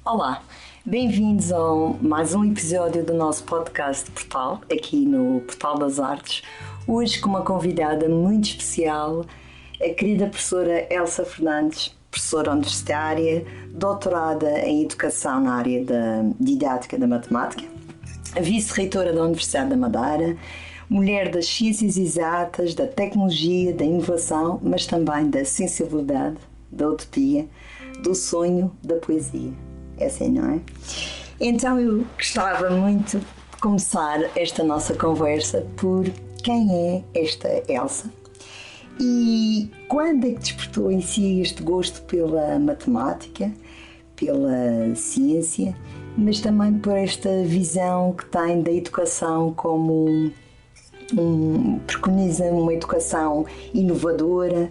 Olá, bem-vindos a mais um episódio do nosso podcast Portal, aqui no Portal das Artes. Hoje com uma convidada muito especial, a querida professora Elsa Fernandes, professora universitária, doutorada em Educação na área da Didática da Matemática, vice-reitora da Universidade da Madeira, mulher das ciências exatas, da tecnologia, da inovação, mas também da sensibilidade, da utopia, do sonho, da poesia. É assim, não é? Então eu gostava muito de começar esta nossa conversa por quem é esta Elsa e quando é que despertou em si este gosto pela matemática, pela ciência, mas também por esta visão que tem da educação como preconiza uma educação inovadora,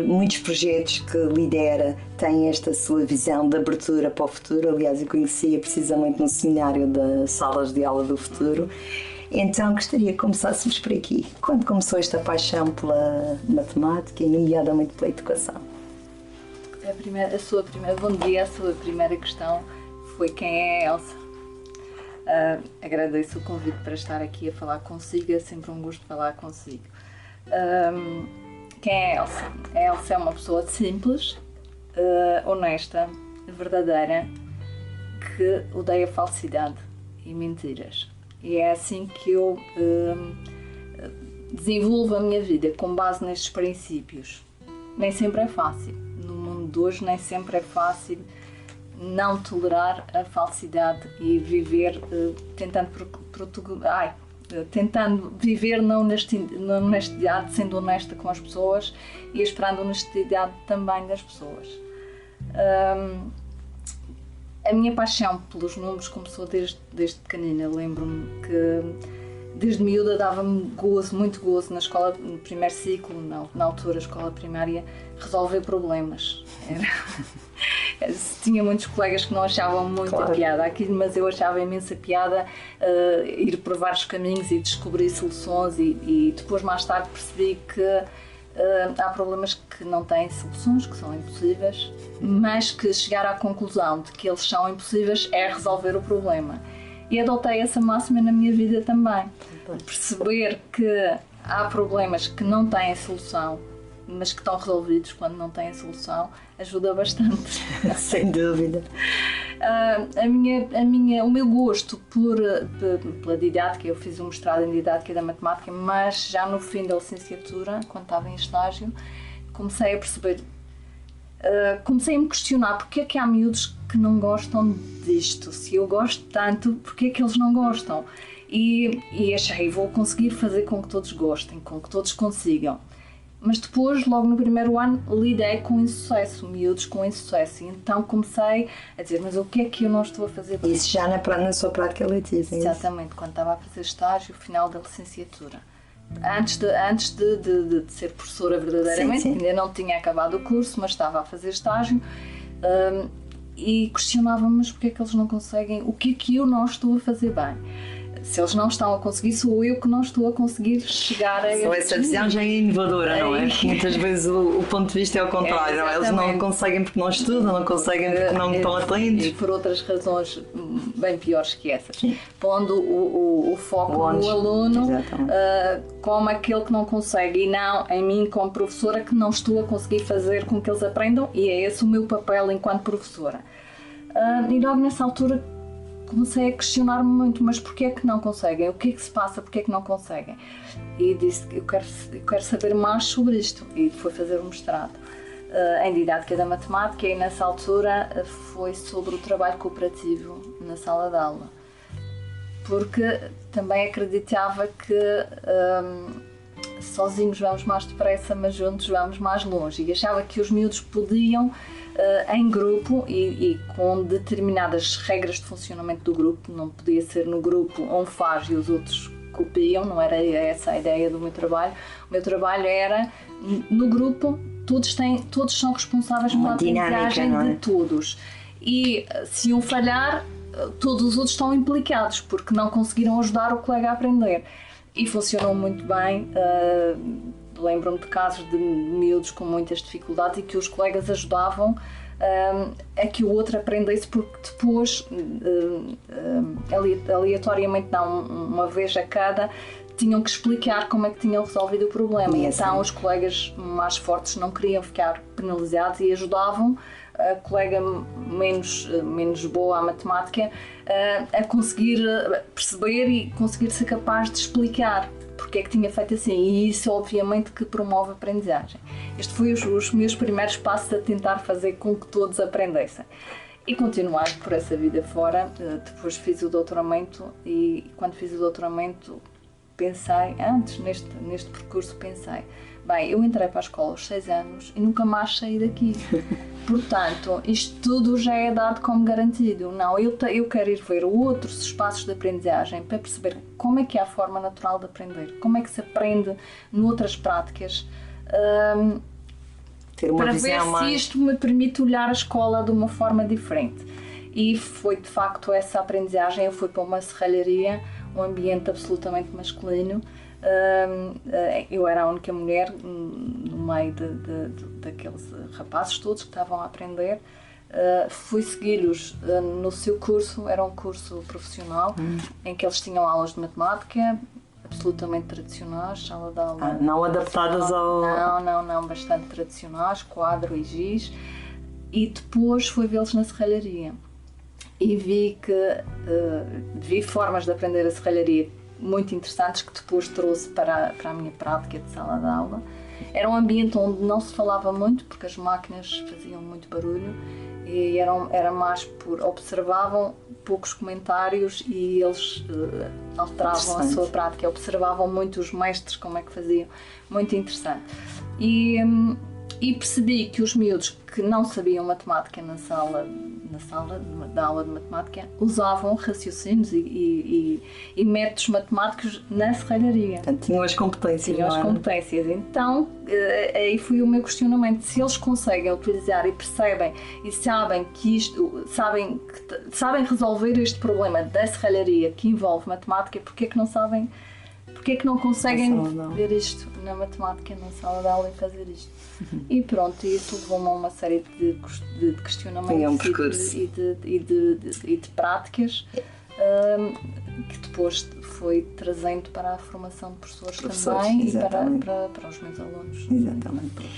muitos projetos que lidera têm esta sua visão de abertura para o futuro. Aliás, eu conhecia precisamente no seminário das salas de aula do futuro. Então gostaria que começássemos por aqui. Quando começou esta paixão pela matemática e nomeadamente pela educação? Bom dia, a sua primeira questão foi quem é a Elsa. Agradeço o convite para estar aqui a falar consigo, é sempre um gosto falar consigo. Quem é a Elsa? A Elsa é uma pessoa simples, honesta, verdadeira, que odeia falsidade e mentiras. E é assim que eu desenvolvo a minha vida, com base nestes princípios. Nem sempre é fácil. No mundo de hoje nem sempre é fácil não tolerar a falsidade e viver tentando viver na honestidade, sendo honesta com as pessoas e esperando a honestidade também das pessoas. A minha paixão pelos números começou desde pequenina. Lembro-me que desde miúda dava-me muito gozo na escola, no primeiro ciclo, na altura, escola primária, resolver problemas. Tinha muitos colegas que não achavam muita piada aquilo, mas eu achava imensa piada ir por vários caminhos e descobrir soluções e depois mais tarde percebi que há problemas que não têm soluções, que são impossíveis, mas que chegar à conclusão de que eles são impossíveis é resolver o problema. E adotei essa máxima na minha vida também. Perceber que há problemas que não têm solução, mas que estão resolvidos quando não têm solução, ajuda bastante. Sem dúvida. O meu gosto pela didática, eu fiz um mestrado em didática da matemática, mas já no fim da licenciatura, quando estava em estágio, comecei a perceber, comecei a me questionar porque é que há miúdos que não gostam disto. Se eu gosto tanto, porque é que eles não gostam? E achei, vou conseguir fazer com que todos gostem, com que todos consigam. Mas depois, logo no primeiro ano, lidei com insucesso, miúdos com insucesso. E então comecei a dizer, mas o que é que eu não estou a fazer bem? Isso já na sua prática letiva, é isso? Exatamente, quando estava a fazer estágio, final da licenciatura. Antes de ser professora verdadeiramente, sim. Ainda não tinha acabado o curso, mas estava a fazer estágio. E questionava-me, mas porque é que eles não conseguem? O que é que eu não estou a fazer bem? Se eles não estão a conseguir, sou eu que não estou a conseguir chegar a esse. Essa visão já é inovadora, não é? Porque muitas vezes o ponto de vista é o contrário, não é? Eles não conseguem porque não estudam, não conseguem porque não estão atentos. E por outras razões bem piores que essas. Pondo o foco no aluno como aquele que não consegue e não em mim como professora que não estou a conseguir fazer com que eles aprendam, e é esse o meu papel enquanto professora. E logo nessa altura comecei a questionar-me muito, mas porquê é que não conseguem? O que é que se passa? Porquê é que não conseguem? E disse que eu quero saber mais sobre isto, e fui fazer um mestrado em didática da matemática, e nessa altura foi sobre o trabalho cooperativo na sala de aula, porque também acreditava que sozinhos vamos mais depressa, mas juntos vamos mais longe, e achava que os miúdos podiam em grupo e com determinadas regras de funcionamento do grupo. Não podia ser no grupo um faz e os outros copiam, não era essa a ideia do meu trabalho. O meu trabalho era no grupo, todos são responsáveis pela aprendizagem de todos, e se um falhar, todos os outros estão implicados porque não conseguiram ajudar o colega a aprender, e funcionou muito bem. Lembro-me de casos de miúdos com muitas dificuldades e que os colegas ajudavam a que o outro aprendesse, porque depois, aleatoriamente, não, uma vez a cada, tinham que explicar como é que tinham resolvido o problema. E então os colegas mais fortes não queriam ficar penalizados e ajudavam a colega menos boa à matemática a conseguir perceber e conseguir ser capaz de explicar porque é que tinha feito assim, e isso obviamente que promove a aprendizagem. Este foi os meus primeiros passos a tentar fazer com que todos aprendessem. E continuar por essa vida fora. Depois fiz o doutoramento, e quando fiz o doutoramento pensei, antes neste percurso pensei, bem, eu entrei para a escola aos 6 anos e nunca mais saí daqui. Portanto, isto tudo já é dado como garantido. Não, eu quero ir ver outros espaços de aprendizagem para perceber como é que é a forma natural de aprender, como é que se aprende noutras práticas, ter uma para visão ver mais... se isto me permite olhar a escola de uma forma diferente. E foi de facto essa aprendizagem. Eu fui para uma serralharia, um ambiente absolutamente masculino. Eu era a única mulher no meio daqueles rapazes todos que estavam a aprender. Fui segui-los no seu curso, era um curso profissional, em que eles tinham aulas de matemática absolutamente tradicionais, sala de aula... não adaptadas ao... Não, bastante tradicionais, quadro e giz. E depois fui vê-los na serralharia e vi formas de aprender a serralharia muito interessantes que depois trouxe para a minha prática de sala de aula. Era um ambiente onde não se falava muito, porque as máquinas faziam muito barulho, e era mais observavam poucos comentários e eles alteravam a sua prática, observavam muito os mestres como é que faziam, muito interessante. E percebi que os miúdos que não sabiam matemática na sala da aula de matemática usavam raciocínios e métodos matemáticos na serralharia. Portanto, tinham as competências. Então, aí foi o meu questionamento. Se eles conseguem utilizar e percebem e sabem sabem resolver este problema da serralharia que envolve matemática, porque é que não conseguem ver isto na matemática, na sala de aula, e fazer isto? E pronto, isso levou-me a uma série de questionamentos e de práticas que depois foi trazendo para a formação de professores também, exatamente. E para os meus alunos. Exatamente.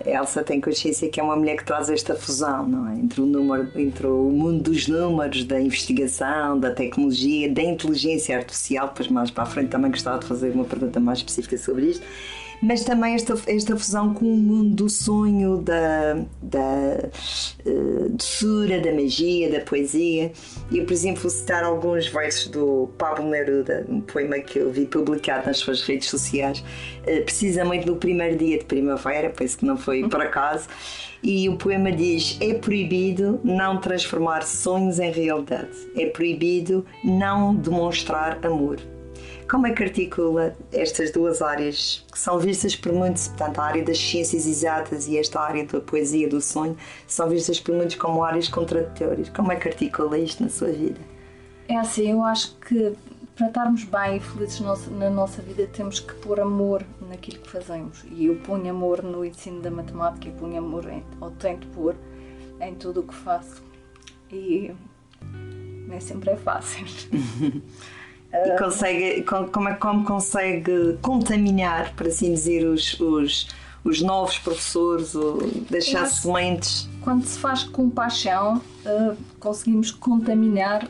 A Elsa tem consciência que é uma mulher que traz esta fusão, não é? Entre o mundo dos números, da investigação, da tecnologia, da inteligência artificial. Depois mais para a frente também gostava de fazer uma pergunta mais específica sobre isto. Mas também esta fusão com o mundo do sonho, da doçura, da magia, da poesia. Eu, por exemplo, vou citar alguns versos do Pablo Neruda, um poema que eu vi publicado nas suas redes sociais, precisamente no primeiro dia de primavera, penso que não foi por acaso, e o poema diz: é proibido não transformar sonhos em realidade, é proibido não demonstrar amor. Como é que articula estas duas áreas que são vistas por muitos, portanto a área das ciências exatas e esta área da poesia, do sonho, são vistas por muitos como áreas contraditórias? Como é que articula isto na sua vida? É assim, eu acho que para estarmos bem e felizes na nossa vida temos que pôr amor naquilo que fazemos. E eu ponho amor no ensino da matemática, eu ponho amor, ou tento pôr, em tudo o que faço. E nem sempre é fácil. E como consegue contaminar, por assim dizer, os novos professores, ou deixar sementes? Quando se faz com paixão, conseguimos contaminar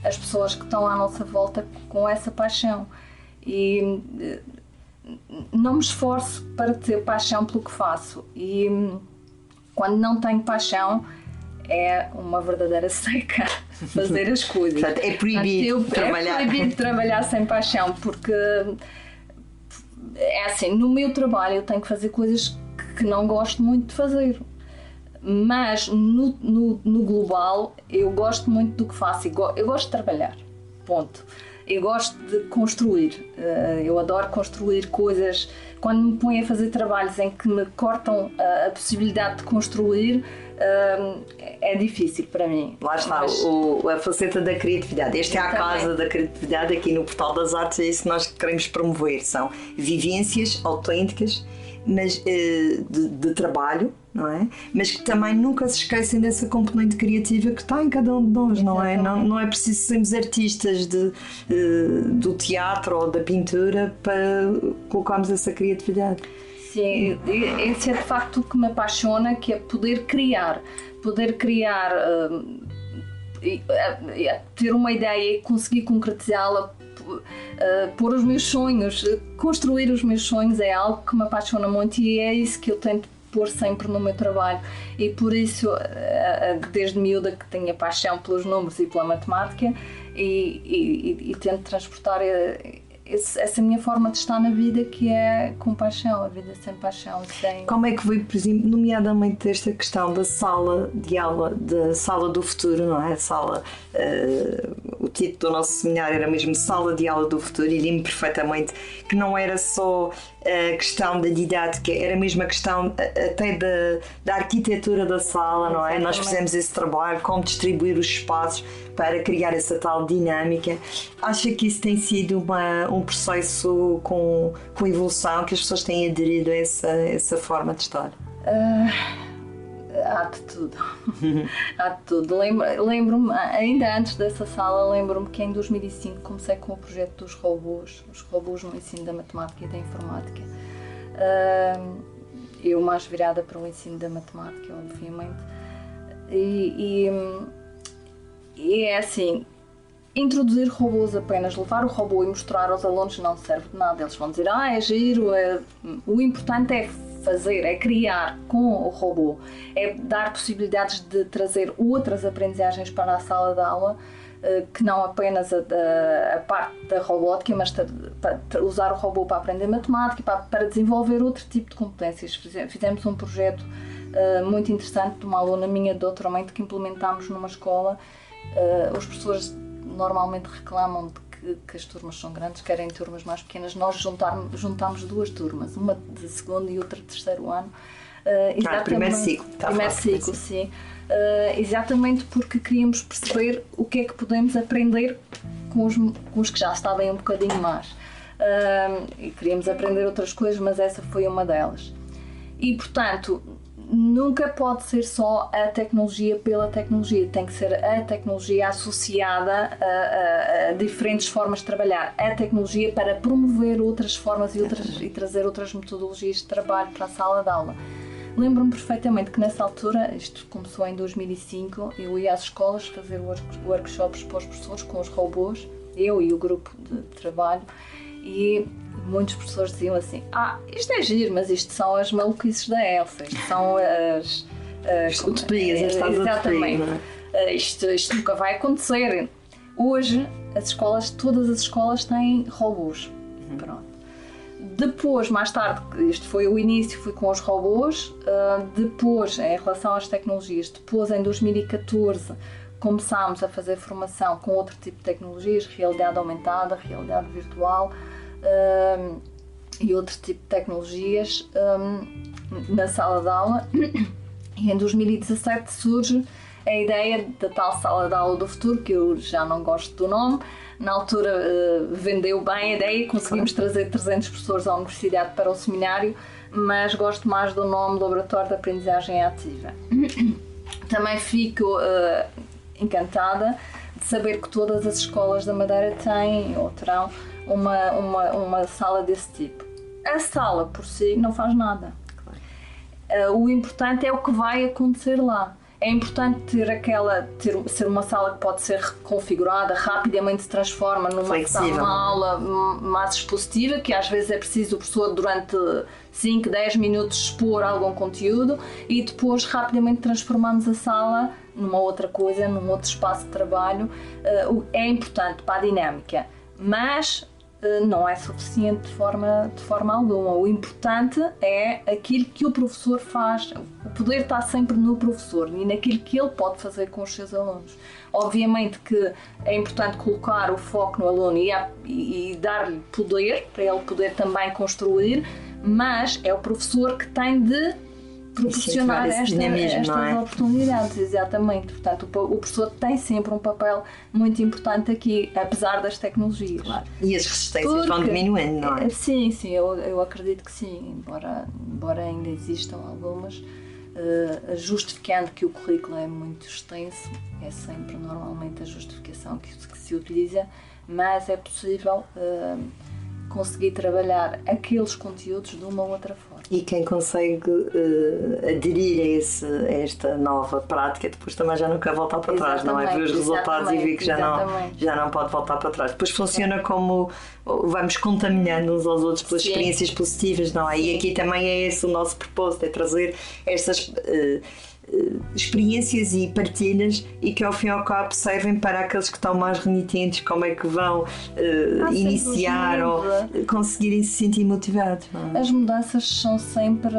as pessoas que estão à nossa volta com essa paixão. E não me esforço para ter paixão pelo que faço. E quando não tenho paixão, é uma verdadeira seca fazer as coisas. Portanto, é proibido trabalhar. É proibido trabalhar sem paixão, porque é assim, no meu trabalho eu tenho que fazer coisas que não gosto muito de fazer, mas no global eu gosto muito do que faço, eu gosto de trabalhar, ponto. Eu gosto de construir, eu adoro construir coisas. Quando me ponho a fazer trabalhos em que me cortam a possibilidade de construir, é difícil para mim. Lá está, a faceta da criatividade. Esta é a casa da criatividade aqui no Portal das Artes, é isso que nós queremos promover. São vivências autênticas, mas de trabalho, não é? Mas que também nunca se esquecem dessa componente criativa que está em cada um de nós, não é? Não é preciso sermos artistas do teatro ou da pintura para colocarmos essa criatividade. Sim, esse é de facto o que me apaixona, que é poder criar, ter uma ideia e conseguir concretizá-la, pôr os meus sonhos, construir os meus sonhos é algo que me apaixona muito e é isso que eu tento pôr sempre no meu trabalho, e por isso desde miúda que tenho a paixão pelos números e pela matemática e tento transportar essa minha forma de estar na vida, que é com paixão, a vida sem paixão. Como é que foi, por exemplo, nomeadamente esta questão da sala de aula, da sala do futuro, não é? O título do nosso seminário era mesmo Sala de Aula do Futuro, e lembro perfeitamente que não era só a questão da didática, era mesmo a questão até da arquitetura da sala, não é? Nós fizemos esse trabalho, como distribuir os espaços para criar essa tal dinâmica. Acha que isso tem sido um processo com evolução, que as pessoas têm aderido a essa forma de estar? Há de tudo. Há de tudo. Lembro-me, ainda antes dessa sala, lembro-me que em 2005 comecei com o projeto dos robôs, os robôs no ensino da matemática e da informática. Eu mais virada para o ensino da matemática, obviamente. E é assim, introduzir robôs apenas, levar o robô e mostrar aos alunos não serve de nada. Eles vão dizer, é giro, o importante é fazer, é criar com o robô, é dar possibilidades de trazer outras aprendizagens para a sala de aula, que não apenas a parte da robótica, mas usar o robô para aprender matemática, para desenvolver outro tipo de competências. Fizemos um projeto muito interessante de uma aluna minha de doutoramento que implementámos numa escola. Os professores normalmente reclamam de que as turmas são grandes, querem turmas mais pequenas. Nós juntámos duas turmas, uma de segundo e outra de terceiro ano. Primeiro ciclo. Primeiro ciclo, sim. Exatamente porque queríamos perceber o que é que podemos aprender com os que já estavam um bocadinho mais. E queríamos aprender outras coisas, mas essa foi uma delas. E, portanto, nunca pode ser só a tecnologia pela tecnologia, tem que ser a tecnologia associada a diferentes formas de trabalhar, a tecnologia para promover outras formas e trazer outras metodologias de trabalho para a sala de aula. Lembro-me perfeitamente que nessa altura, isto começou em 2005, eu ia às escolas fazer workshops para os professores com os robôs, eu e o grupo de trabalho, e muitos professores diziam assim, isto é giro, mas isto são as maluquices da Elsa, isto são as utopias, exatamente, isto nunca vai acontecer. Hoje, todas as escolas têm robôs. Pronto. Depois, mais tarde, isto foi o início, fui com os robôs, depois, em relação às tecnologias, depois em 2014 começámos a fazer formação com outro tipo de tecnologias, realidade aumentada, realidade virtual, e outro tipo de tecnologias na sala de aula. E em 2017 surge a ideia da tal sala de aula do futuro, que eu já não gosto do nome. Na altura vendeu bem a ideia e conseguimos trazer 300 professores à universidade para o seminário, mas gosto mais do nome Laboratório de Aprendizagem Ativa. Também fico encantada de saber que todas as escolas da Madeira têm ou terão uma sala desse tipo. A sala por si não faz nada. O importante é o que vai acontecer lá. É importante ser uma sala que pode ser reconfigurada, rapidamente se transforma numa aula mais expositiva, que às vezes é preciso o professor durante 5, 10 minutos expor algum conteúdo e depois rapidamente transformamos a sala numa outra coisa, num outro espaço de trabalho. É importante para a dinâmica, mas não é suficiente de forma alguma. O importante é aquilo que o professor faz. O poder está sempre no professor e naquilo que ele pode fazer com os seus alunos. Obviamente que é importante colocar o foco no aluno e dar-lhe poder, para ele poder também construir, mas é o professor que tem de proporcionar estas oportunidades, exatamente. Portanto, o professor tem sempre um papel muito importante aqui, apesar das tecnologias. Claro. E as resistências vão diminuindo, não é? Sim, eu acredito que sim, embora ainda existam algumas, justificando que o currículo é muito extenso, é sempre normalmente a justificação que se utiliza, mas é possível conseguir trabalhar aqueles conteúdos de uma ou outra forma. E quem consegue aderir a esta nova prática, depois também já não quer voltar para trás, não é? Ver os resultados e ver que já não pode voltar para trás. Depois funciona como vamos contaminando uns aos outros pelas experiências positivas, não é? E aqui também é esse o nosso propósito, é trazer estas experiências e partilhas e que ao fim e ao cabo servem para aqueles que estão mais renitentes, como é que vão iniciar ou conseguirem se sentir motivados. As mudanças são sempre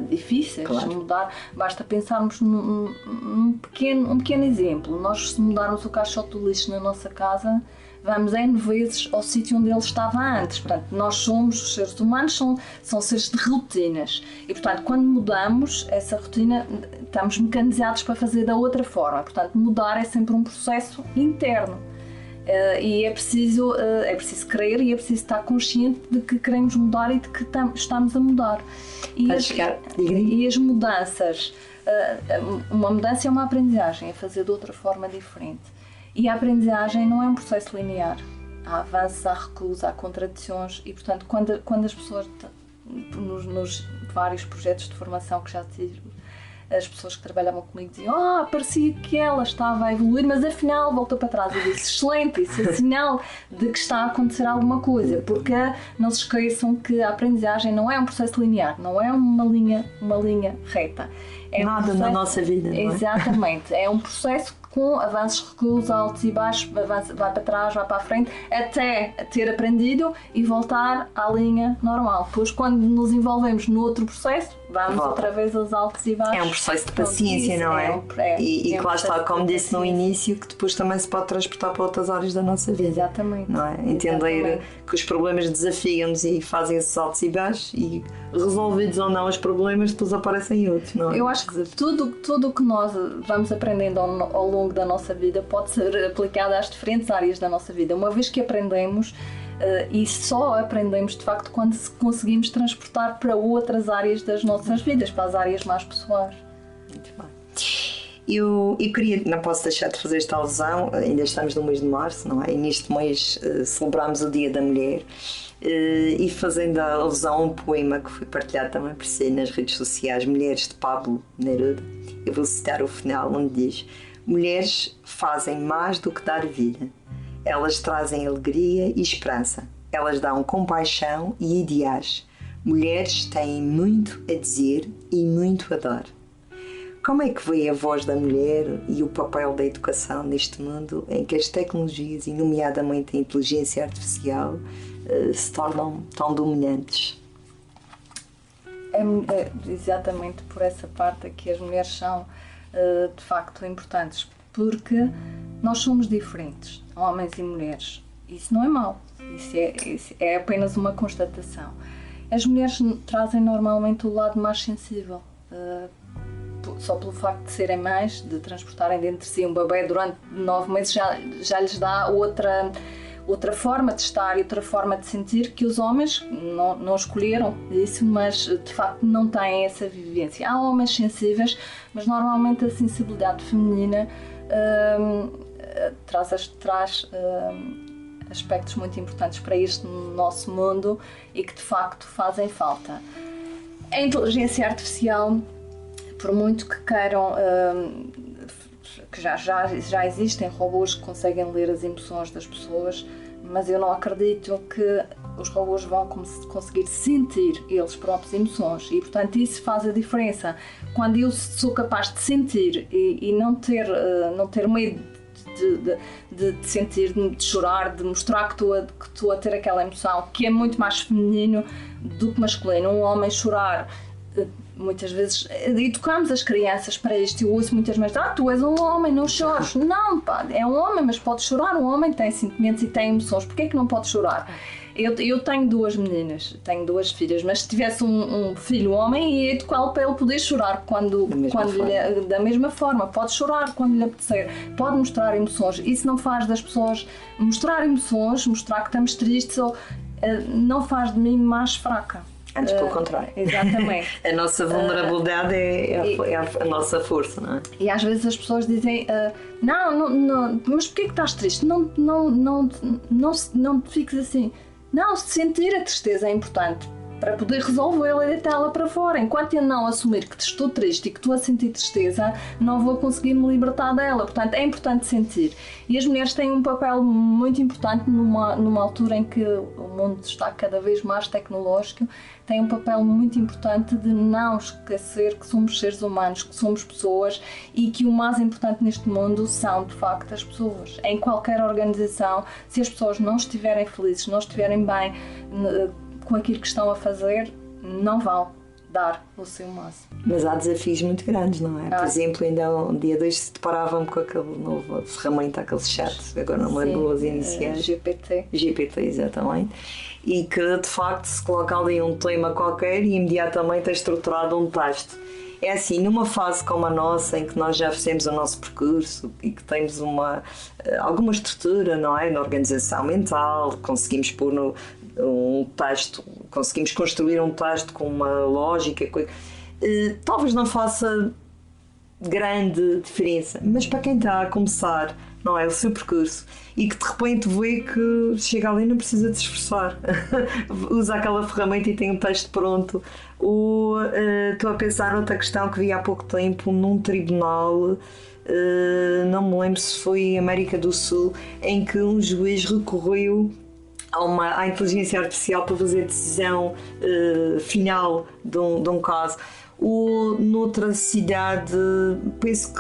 difíceis. Claro. Mudar, basta pensarmos num pequeno exemplo. Nós, se mudarmos o caixote do lixo na nossa casa, vamos N vezes ao sítio onde ele estava antes. Portanto, nós somos, os seres humanos, são seres de rotinas. E, portanto, quando mudamos essa rotina, estamos mecanizados para fazer da outra forma. Portanto, mudar é sempre um processo interno. E é preciso querer e é preciso estar consciente de que queremos mudar e de que estamos a mudar. E as mudanças, uma mudança é uma aprendizagem, é fazer de outra forma diferente. E a aprendizagem não é um processo linear. Há avanços, há recuos, há contradições e, portanto, quando as pessoas, nos vários projetos de formação que já tive, as pessoas que trabalhavam comigo diziam parecia que ela estava a evoluir, mas afinal voltou para trás. Eu disse, excelente, isso é sinal de que está a acontecer alguma coisa, porque não se esqueçam que a aprendizagem não é um processo linear, não é uma linha reta. É nada processo, na nossa vida, não é? Exatamente, é um processo com avanços, recuos, altos e baixos, vai para trás, vai para a frente, até ter aprendido e voltar à linha normal. Depois, quando nos envolvemos no outro processo, vamos outra vez aos altos e baixos. É um processo de paciência, não é? E claro está, como disse no início, que depois também se pode transportar para outras áreas da nossa vida. Exatamente. Não é? Entender que os problemas desafiam-nos e fazem esses altos e baixos e resolvidos ou não os problemas, depois aparecem outros, não é? Eu acho que tudo o que nós vamos aprendendo ao longo da nossa vida pode ser aplicado às diferentes áreas da nossa vida. Uma vez que aprendemos, e só aprendemos de facto quando conseguimos transportar para outras áreas das nossas vidas, para as áreas mais pessoais. Muito bem. Eu queria, não posso deixar de fazer esta alusão, ainda estamos no mês de março, não é? E neste mês celebramos o Dia da Mulher. E fazendo a alusão a um poema que foi partilhado também por si nas redes sociais, Mulheres, de Pablo Neruda, eu vou citar o final, onde diz: mulheres fazem mais do que dar vida, elas trazem alegria e esperança, elas dão compaixão e ideais, mulheres têm muito a dizer e muito a dar. Como é que vê a voz da mulher e o papel da educação neste mundo em que as tecnologias, e nomeadamente a inteligência artificial, se tornam tão dominantes? É exatamente por essa parte que as mulheres são de facto importantes, porque nós somos diferentes, homens e mulheres. Isso não é mau, isso é apenas uma constatação. As mulheres trazem normalmente o lado mais sensível, só pelo facto de serem mães, de transportarem dentro de si um bebê durante 9 meses, já lhes dá outra forma de estar e outra forma de sentir que os homens não escolheram isso, mas de facto não têm essa vivência. Há homens sensíveis, mas normalmente a sensibilidade feminina traz aspectos muito importantes para este nosso mundo e que de facto fazem falta. A inteligência artificial, por muito que queiram, que já existem robôs que conseguem ler as emoções das pessoas, mas eu não acredito que os robôs vão conseguir sentir eles próprios emoções e, portanto, isso faz a diferença. Quando eu sou capaz de sentir e não ter medo de sentir, de chorar, de mostrar que estou a ter aquela emoção, que é muito mais feminino do que masculino. Um homem chorar, muitas vezes, educamos as crianças para isto. Eu ouço muitas vezes: tu és um homem, não chores. Não, pá, é um homem, mas pode chorar. Um homem tem sentimentos e tem emoções, porquê é que não pode chorar? Eu tenho 2 meninas, tenho 2 filhas, mas se tivesse um filho homem, ia educá-lo para ele poder chorar da mesma forma. Pode chorar quando lhe apetecer, pode mostrar emoções. Isso não faz das pessoas mostrar emoções, mostrar que estamos tristes, ou não faz de mim mais fraca. Antes pelo contrário. Exatamente. A nossa vulnerabilidade é a nossa força, não é? E às vezes as pessoas dizem, não, mas porquê que estás triste? Não te fiques assim. Não, sentir a tristeza é importante para poder resolvê-la e deitá-la para fora. Enquanto eu não assumir que estou triste e que estou a sentir tristeza, não vou conseguir me libertar dela. Portanto, é importante sentir. E as mulheres têm um papel muito importante numa altura em que o mundo está cada vez mais tecnológico, têm um papel muito importante de não esquecer que somos seres humanos, que somos pessoas e que o mais importante neste mundo são, de facto, as pessoas. Em qualquer organização, se as pessoas não estiverem felizes, não estiverem bem com aquilo que estão a fazer, não vão dar o seu máximo. Mas há desafios muito grandes, não é? Por exemplo, ainda um dia 2 se deparava-me com aquela nova ferramenta, aquele chat, agora não me lembro as iniciais. GPT, exatamente. E que de facto se coloca ali um tema qualquer e imediatamente é estruturado um texto. É assim, numa fase como a nossa, em que nós já fizemos o nosso percurso e que temos alguma estrutura, não é? Na organização mental, conseguimos pôr um texto, conseguimos construir um texto com uma lógica, talvez não faça grande diferença, mas para quem está a começar, não é, o seu percurso e que de repente vê que chega ali e não precisa de se esforçar, usa aquela ferramenta e tem um texto pronto. Ou estou a pensar noutra questão que vi há pouco tempo num tribunal, não me lembro se foi em América do Sul, em que um juiz recorreu à inteligência artificial para fazer a decisão final de um caso. Ou noutra cidade, penso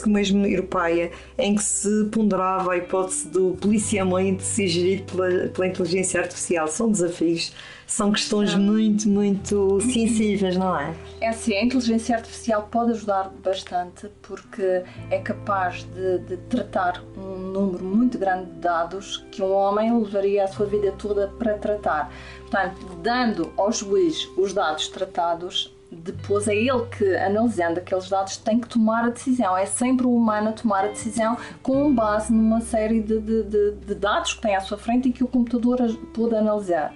que mesmo europeia, em que se ponderava a hipótese do policiamento ser gerido pela inteligência artificial. São desafios, são questões muito, muito sensíveis, não é? É assim, a inteligência artificial pode ajudar bastante porque é capaz de tratar um número muito grande de dados que um homem levaria a sua vida toda para tratar. Portanto, dando ao juiz os dados tratados, depois é ele que, analisando aqueles dados, tem que tomar a decisão. É sempre o humano a tomar a decisão com base numa série de dados que tem à sua frente e que o computador pode analisar.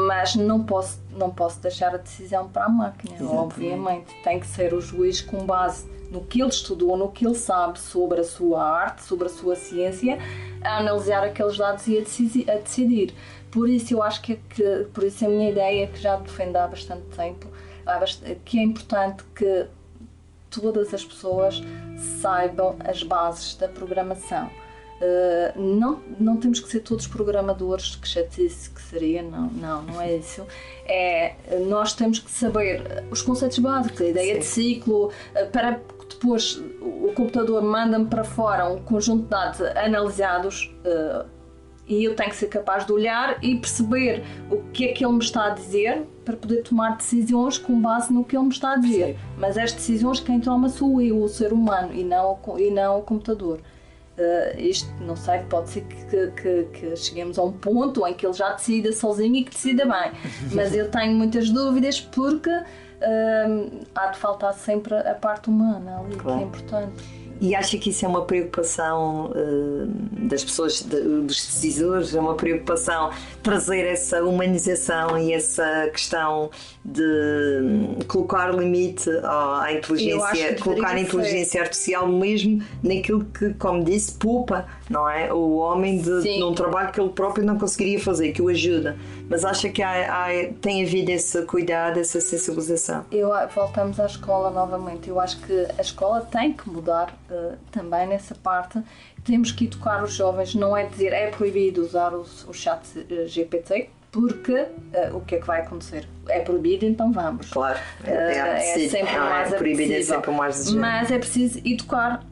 Mas não posso deixar a decisão para a máquina. Exatamente. Obviamente. Tem que ser o juiz com base no que ele estudou, no que ele sabe sobre a sua arte, sobre a sua ciência, a analisar aqueles dados e a decidir. Por isso eu acho por isso a minha ideia, que já defendo há bastante tempo, que é importante que todas as pessoas saibam as bases da programação. Não temos que ser todos programadores, que chatice que seria, não é isso. Nós temos que saber os conceitos básicos, a ideia de ciclo, para que depois o computador manda-me para fora um conjunto de dados analisados, e eu tenho que ser capaz de olhar e perceber o que é que ele me está a dizer para poder tomar decisões com base no que ele me está a dizer. Sim. Mas as decisões quem toma sou eu, o ser humano, e não o computador. Isto, não sei, pode ser que cheguemos a um ponto em que ele já decida sozinho e que decida bem. Mas eu tenho muitas dúvidas porque há de faltar sempre a parte humana ali, claro, que é importante. E acha que isso é uma preocupação das pessoas, dos decisores, é uma preocupação trazer essa humanização e essa questão de colocar limite à inteligência, colocar a inteligência artificial mesmo naquilo que, como disse, poupa, não é? O homem num trabalho que ele próprio não conseguiria fazer, que o ajuda. Mas acha que tem havido esse cuidado, essa sensibilização? Voltamos à escola novamente. Eu acho que a escola tem que mudar também nessa parte. Temos que educar os jovens, não é dizer é proibido usar o chat GPT, porque o que é que vai acontecer? É proibido, então vamos. Claro, é sempre mais proibido, é sempre mais exigente. Mas é preciso educar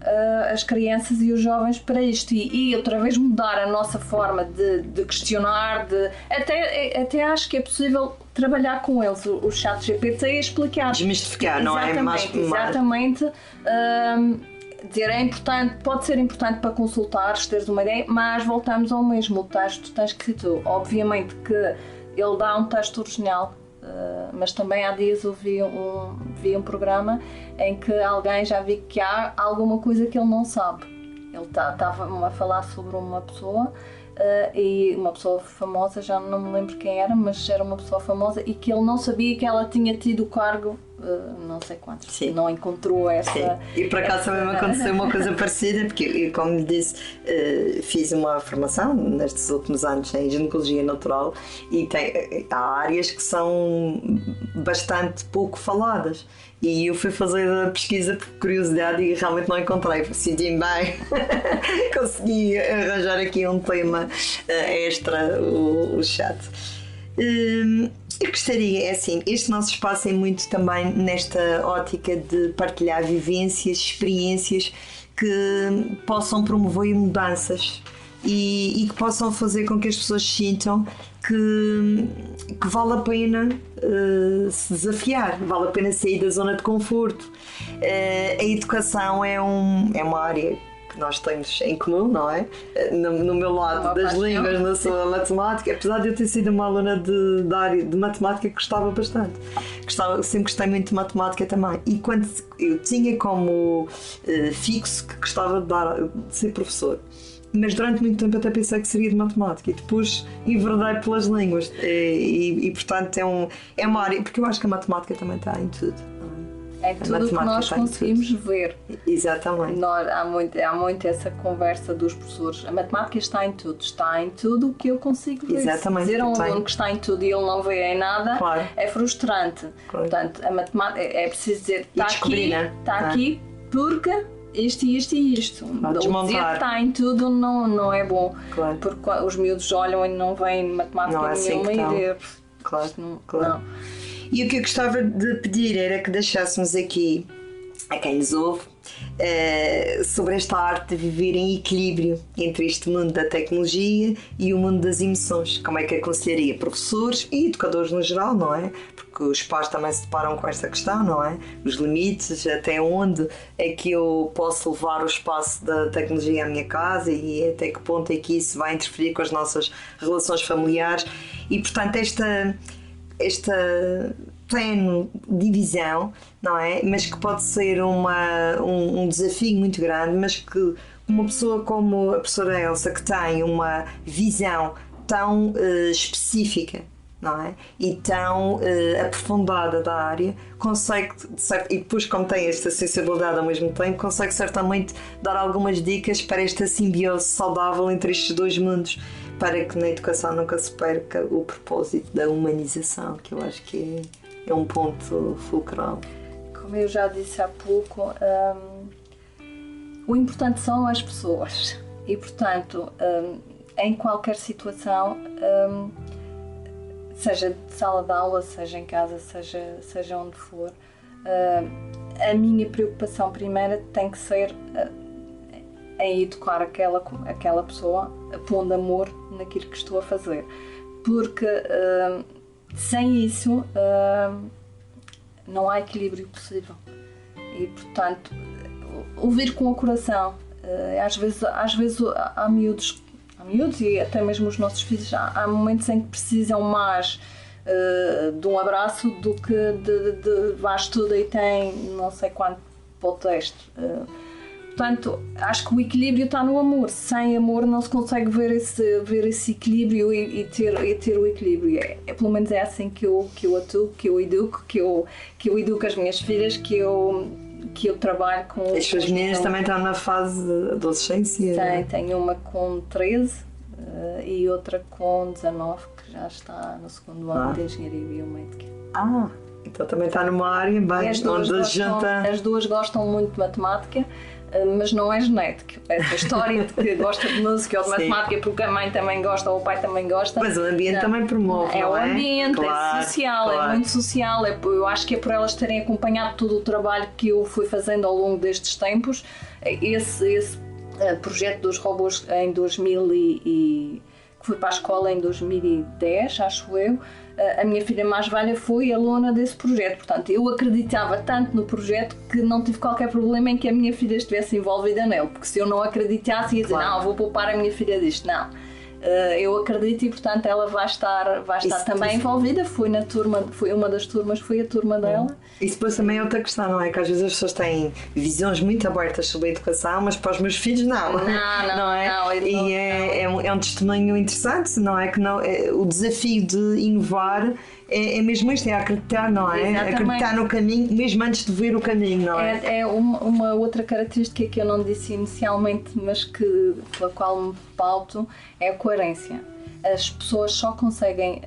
as crianças e os jovens para isto e outra vez mudar a nossa forma de questionar, até acho que é possível trabalhar com eles o chat GPT e explicar. Desmistificar, não é? Exatamente. dizer, é importante, pode ser importante para consultares, teres uma ideia, mas voltamos ao mesmo, o texto tens que ser tu. Obviamente que ele dá um texto original, mas também há dias eu vi um programa em que alguém já vi que há alguma coisa que ele não sabe. Ele estava a falar sobre uma pessoa, e uma pessoa famosa, já não me lembro quem era, mas era uma pessoa famosa e que ele não sabia que ela tinha tido o cargo, não sei quantos, sim. Não encontrou essa... Sim. E por acaso também me aconteceu uma coisa parecida, porque eu, como lhe disse, fiz uma formação nestes últimos anos em ginecologia natural e há áreas que são bastante pouco faladas. E eu fui fazer a pesquisa por curiosidade e realmente não encontrei. Senti-me bem. Consegui arranjar aqui um tema extra, o chat. Eu gostaria, é assim, este nosso espaço é muito também nesta ótica de partilhar vivências, experiências que possam promover mudanças e que possam fazer com que as pessoas sintam que vale a pena se desafiar, vale a pena sair da zona de conforto. A educação é uma área que nós temos em comum, não é? No meu lado das línguas, na sua matemática, apesar de eu ter sido uma aluna da área de matemática que gostava bastante. Sempre gostei muito de matemática também. E quando eu tinha como fixo que gostava de ser professor, mas durante muito tempo até pensei que seria de matemática e depois enverdei pelas línguas e portanto é uma área, porque eu acho que a matemática também está em tudo. É tudo o que nós conseguimos ver. Exatamente. Há muito essa conversa dos professores. A matemática está em tudo o que eu consigo ver. Exatamente. Dizer a um aluno que está em tudo e ele não vê em nada, claro, é frustrante. Claro. Portanto, a matemática é preciso dizer, está aqui porque isto e isto e isto. O dizer que está em tudo não é bom. Claro. Porque os miúdos olham e não veem matemática nenhuma e dizem, claro, não. E o que eu gostava de pedir era que deixássemos aqui, a quem nos ouve, sobre esta arte de viver em equilíbrio entre este mundo da tecnologia e o mundo das emoções. Como é que aconselharia professores e educadores no geral, não é? Porque os pais também se deparam com esta questão, não é? Os limites, até onde é que eu posso levar o espaço da tecnologia à minha casa e até que ponto é que isso vai interferir com as nossas relações familiares. E, portanto, esta tenue divisão, não é? Mas que pode ser um desafio muito grande, mas que uma pessoa como a professora Elsa, que tem uma visão tão específica, não é? E tão aprofundada da área, consegue, e depois como tem esta sensibilidade ao mesmo tempo, consegue certamente dar algumas dicas para esta simbiose saudável entre estes dois mundos, para que na educação nunca se perca o propósito da humanização, que eu acho que é um ponto fulcral. Como eu já disse há pouco, o importante são as pessoas e, portanto, em qualquer situação, seja de sala de aula, seja em casa, seja onde for, a minha preocupação primeira tem que ser em educar aquela pessoa, pondo amor naquilo que estou a fazer, porque sem isso não há equilíbrio possível. E, portanto, ouvir com o coração. Às vezes há miúdos e até mesmo os nossos filhos, há momentos em que precisam mais de um abraço do que de vais tudo e tem não sei quanto para o texto. Portanto, acho que o equilíbrio está no amor. Sem amor não se consegue ver esse equilíbrio e ter o equilíbrio. Pelo menos é assim que eu atuo, que eu educo, que eu educo as minhas filhas, que eu trabalho com... As suas meninas também estão na fase de adolescência? Tenho uma com 13 e outra com 19, que já está no segundo ano de Engenharia Biomédica. Então também está numa área bem onde as duas gostam muito de matemática, mas não é genético. Essa história de que gosta de música ou de matemática porque a mãe também gosta ou o pai também gosta. Mas o ambiente também promove, não é? É o ambiente, claro, é social, claro. É muito social. Eu acho que é por elas terem acompanhado todo o trabalho que eu fui fazendo ao longo destes tempos. Esse projeto dos robôs em 2014 fui para a escola em 2010, acho eu. A minha filha mais velha foi aluna desse projeto, portanto eu acreditava tanto no projeto que não tive qualquer problema em que a minha filha estivesse envolvida nele, porque se eu não acreditasse ia dizer, não, vou poupar a minha filha disto, não. Eu acredito e portanto ela vai estar também envolvida, foi uma das turmas, foi a turma dela. Isso depois também é outra questão, não é? Que às vezes as pessoas têm visões muito abertas sobre a educação, mas para os meus filhos não. Não é? É um testemunho interessante, não é? Que o desafio de inovar é mesmo isto, é acreditar, não é? Exatamente. Acreditar no caminho, mesmo antes de ver o caminho, não é? É uma outra característica que eu não disse inicialmente, mas pela qual me pauto, é a coerência. As pessoas só conseguem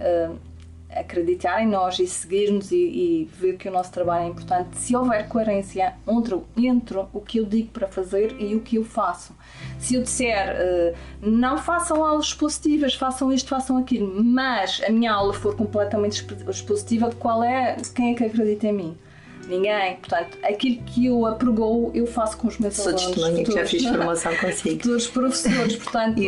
acreditar em nós e seguir-nos e ver que o nosso trabalho é importante se houver coerência entre o que eu digo para fazer e o que eu faço. Se eu disser não façam aulas expositivas, façam isto, façam aquilo, mas a minha aula for completamente expositiva, quem é que acredita em mim? Ninguém. Portanto, aquilo que eu apregou, eu faço com os meus alunos. Sou testemunha que já fiz formação consigo. Futuros professores, portanto...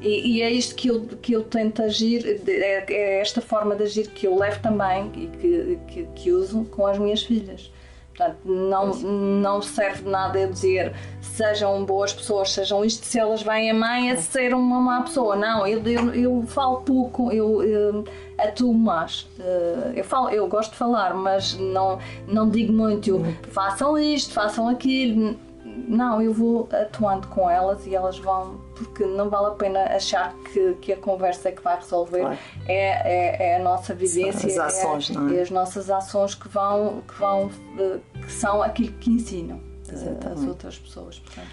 E é isto que eu tento agir, é esta forma de agir que eu levo também e que uso com as minhas filhas. Portanto, não serve de nada eu dizer sejam boas pessoas, sejam isto, se elas vêm a mãe a ser uma má pessoa. Não, eu falo pouco, eu atuo mais. Eu gosto de falar, mas não digo muito, façam isto, façam aquilo. Não, eu vou atuando com elas e elas vão, porque não vale a pena achar que a conversa é que vai resolver. Claro. É a nossa vivência, as ações, não é? É as nossas ações que são aquilo que ensinam as outras pessoas. Portanto,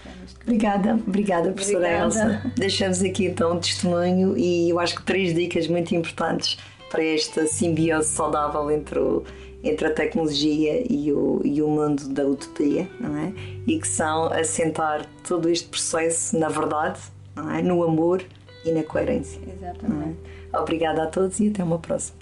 Obrigada, professora Elsa. Deixamos aqui então um testemunho e eu acho que 3 dicas muito importantes para esta simbiose saudável entre a tecnologia e o mundo da utopia, não é? E que são assentar todo este processo na verdade, não é? No amor e na coerência. Exatamente. Obrigada a todos e até uma próxima.